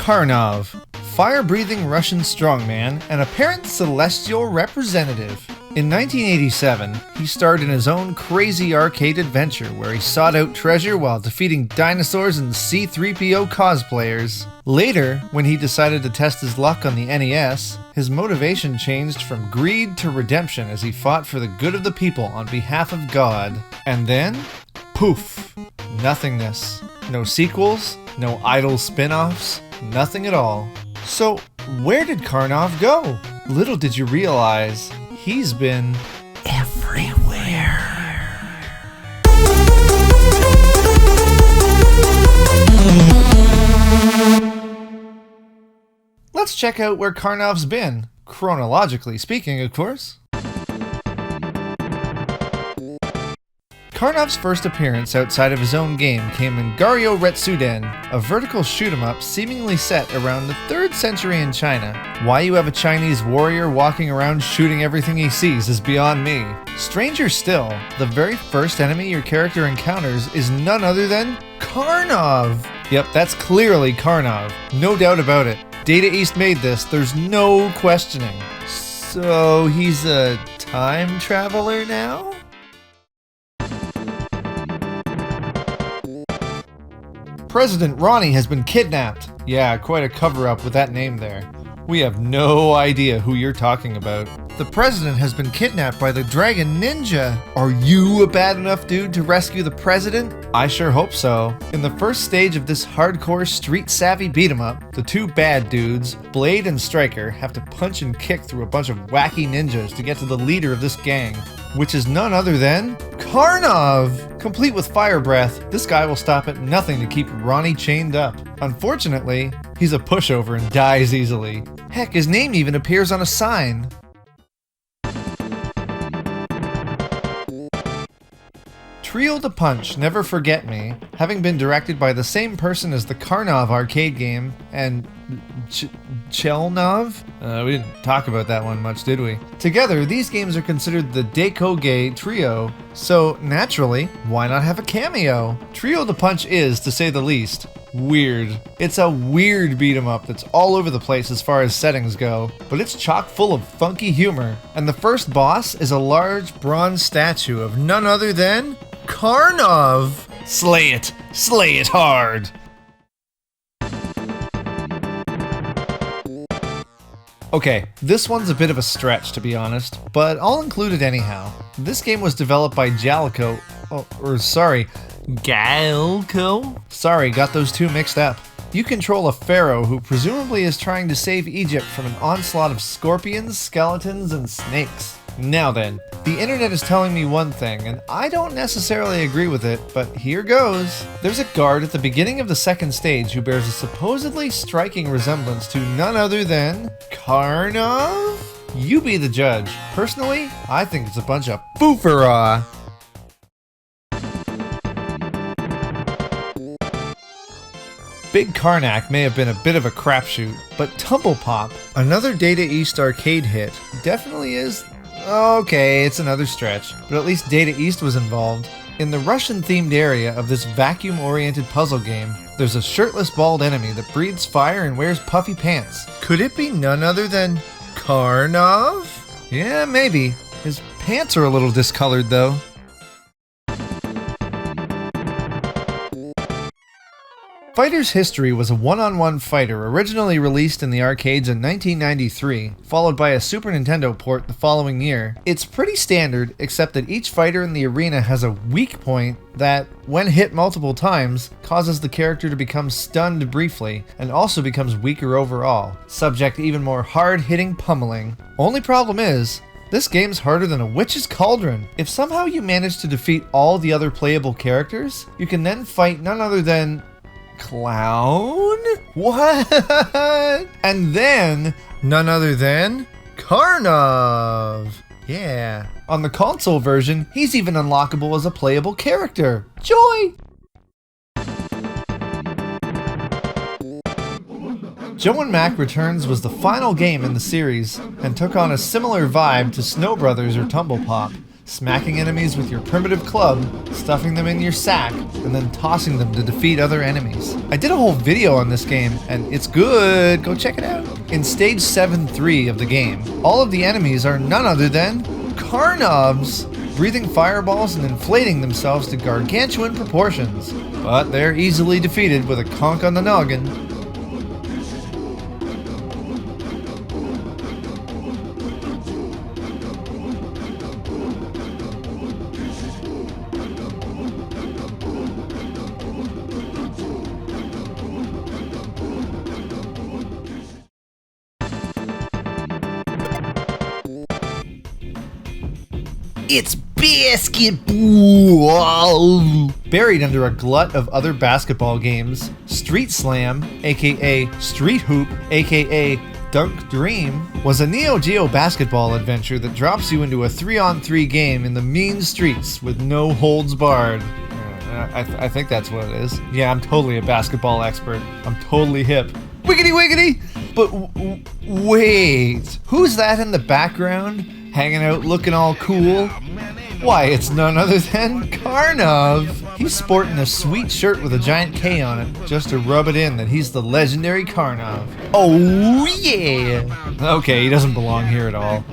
KARNOV, fire-breathing Russian strongman and apparent celestial representative. In 1987, he starred in his own crazy arcade adventure where he sought out treasure while defeating dinosaurs and C-3PO cosplayers. Later, when he decided to test his luck on the NES, his motivation changed from greed to redemption as he fought for the good of the people on behalf of God. And then, poof, nothingness. No sequels, no idle spin-offs, nothing at all. So, where did KARNOV go? Little did you realize, he's been everywhere. Let's check out where KARNOV's been, chronologically speaking, of course. KARNOV's first appearance outside of his own game came in Gario Retsuden, a vertical shoot-'em-up seemingly set around the 3rd century in China. Why you have a Chinese warrior walking around shooting everything he sees is beyond me. Stranger still, the very first enemy your character encounters is none other than KARNOV. Yep, that's clearly KARNOV, no doubt about it. Data East made this, there's no questioning. So he's a time traveler now? President Ronnie has been kidnapped. Yeah, quite a cover-up with that name there. We have no idea who you're talking about. The president has been kidnapped by the Dragon Ninja. Are you a bad enough dude to rescue the president? I sure hope so. In the first stage of this hardcore street-savvy beat-em-up, the two bad dudes, Blade and Striker, have to punch and kick through a bunch of wacky ninjas to get to the leader of this gang, which is none other than KARNOV! Complete with fire breath, this guy will stop at nothing to keep Ronnie chained up. Unfortunately, he's a pushover and dies easily. Heck, his name even appears on a sign. Trio the Punch, Never Forget Me, having been directed by the same person as the KARNOV arcade game and Chelnov? We didn't talk about that one much, did we? Together, these games are considered the Dekoge trio, so naturally, why not have a cameo? Trio the Punch is, to say the least, weird. It's a weird beat-em-up that's all over the place as far as settings go, but it's chock full of funky humor. And the first boss is a large bronze statue of none other than KARNOV! Slay it hard! Okay, this one's a bit of a stretch to be honest, but I'll include it anyhow. This game was developed by Galco. Sorry, got those two mixed up. You control a pharaoh who presumably is trying to save Egypt from an onslaught of scorpions, skeletons, and snakes. Now then, the internet is telling me one thing, and I don't necessarily agree with it, but here goes. There's a guard at the beginning of the second stage who bears a supposedly striking resemblance to none other than KARNOV? You be the judge. Personally, I think it's a bunch of foofara. Big Karnak may have been a bit of a crapshoot, but Tumble Pop, another Data East arcade hit, definitely is. Okay, it's another stretch, but at least Data East was involved. In the Russian-themed area of this vacuum-oriented puzzle game, there's a shirtless bald enemy that breathes fire and wears puffy pants. Could it be none other than KARNOV? Yeah, maybe. His pants are a little discolored though. Fighter's History was a one-on-one fighter originally released in the arcades in 1993, followed by a Super Nintendo port the following year. It's pretty standard, except that each fighter in the arena has a weak point that, when hit multiple times, causes the character to become stunned briefly, and also becomes weaker overall, subject to even more hard-hitting pummeling. Only problem is, this game's harder than a witch's cauldron. If somehow you manage to defeat all the other playable characters, you can then fight none other than Clown? What? And then, none other than KARNOV. Yeah. On the console version, he's even unlockable as a playable character. Joy! Joe and Mac Returns was the final game in the series, and took on a similar vibe to Snow Brothers or Tumble Pop, smacking enemies with your primitive club, stuffing them in your sack, and then tossing them to defeat other enemies. I did a whole video on this game, and it's good, go check it out. In stage 7-3 of the game, all of the enemies are none other than KARNOVs, breathing fireballs and inflating themselves to gargantuan proportions. But they're easily defeated with a conk on the noggin. It's basketball! Buried under a glut of other basketball games, Street Slam, aka Street Hoop, aka Dunk Dream, was a Neo Geo basketball adventure that drops you into a 3-on-3 game in the mean streets with no holds barred. I think that's what it is. Yeah, I'm totally a basketball expert. I'm totally hip. Wiggity wiggity! But wait, who's that in the background? Hanging out looking all cool? Why, it's none other than KARNOV! He's sporting a sweet shirt with a giant K on it, just to rub it in that he's the legendary KARNOV. Oh yeah! Okay, he doesn't belong here at all.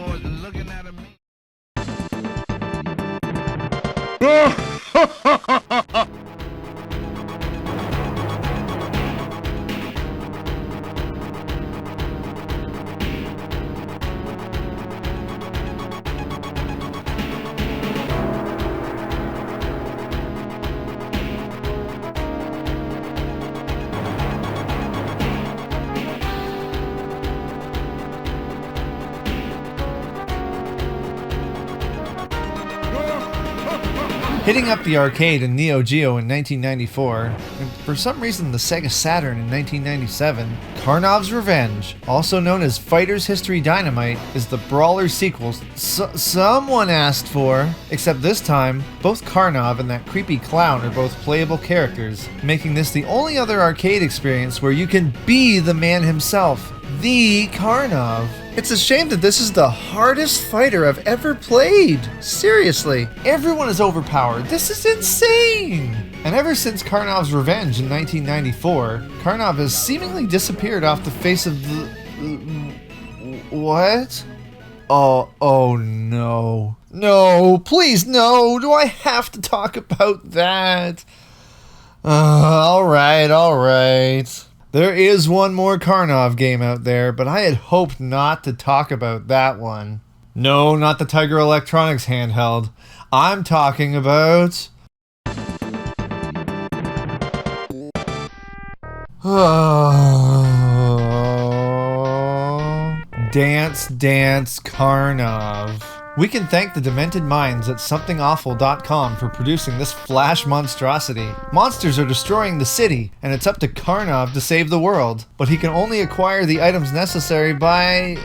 Hitting up the arcade in Neo Geo in 1994, and for some reason the Sega Saturn in 1997, KARNOV's Revenge, also known as Fighter's History Dynamite, is the brawler sequel someone asked for, except this time, both KARNOV and that creepy clown are both playable characters, making this the only other arcade experience where you can be the man himself, the KARNOV. It's a shame that this is the hardest fighter I've ever played. Seriously, everyone is overpowered. This is insane! And ever since KARNOV's Revenge in 1994, KARNOV has seemingly disappeared off the face of the... What? Oh no. No, please no! Do I have to talk about that? Alright. There is one more KARNOV game out there, but I had hoped not to talk about that one. No, not the Tiger Electronics handheld. I'm talking about... Dance Dance KARNOV. We can thank the demented minds at somethingawful.com for producing this flash monstrosity. Monsters are destroying the city, and it's up to KARNOV to save the world. But he can only acquire the items necessary by...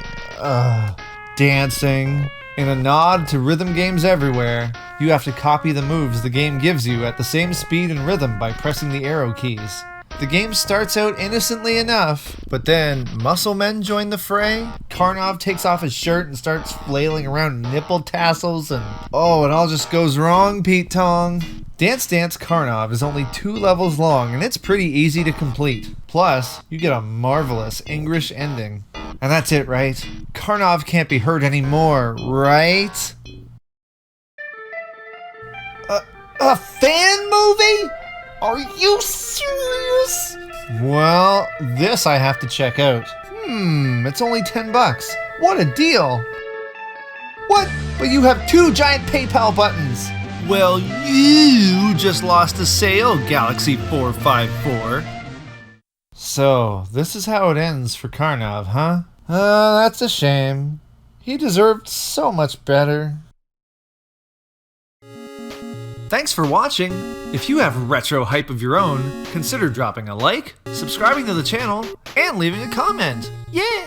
dancing. In a nod to rhythm games everywhere, you have to copy the moves the game gives you at the same speed and rhythm by pressing the arrow keys. The game starts out innocently enough, but then muscle men join the fray. KARNOV takes off his shirt and starts flailing around nipple tassels, and it all just goes wrong, Pete Tong. Dance Dance KARNOV is only 2 levels long, and it's pretty easy to complete. Plus, you get a marvelous English ending. And that's it, right? KARNOV can't be hurt anymore, right? A fan movie? Are you serious? Well, this I have to check out. It's only $10. What a deal! What? But you have 2 giant PayPal buttons! Well, you just lost a sale, Galaxy 454. So, this is how it ends for KARNOV, huh? That's a shame. He deserved so much better. Thanks for watching! If you have retro hype of your own, consider dropping a like, subscribing to the channel, and leaving a comment! Yeah!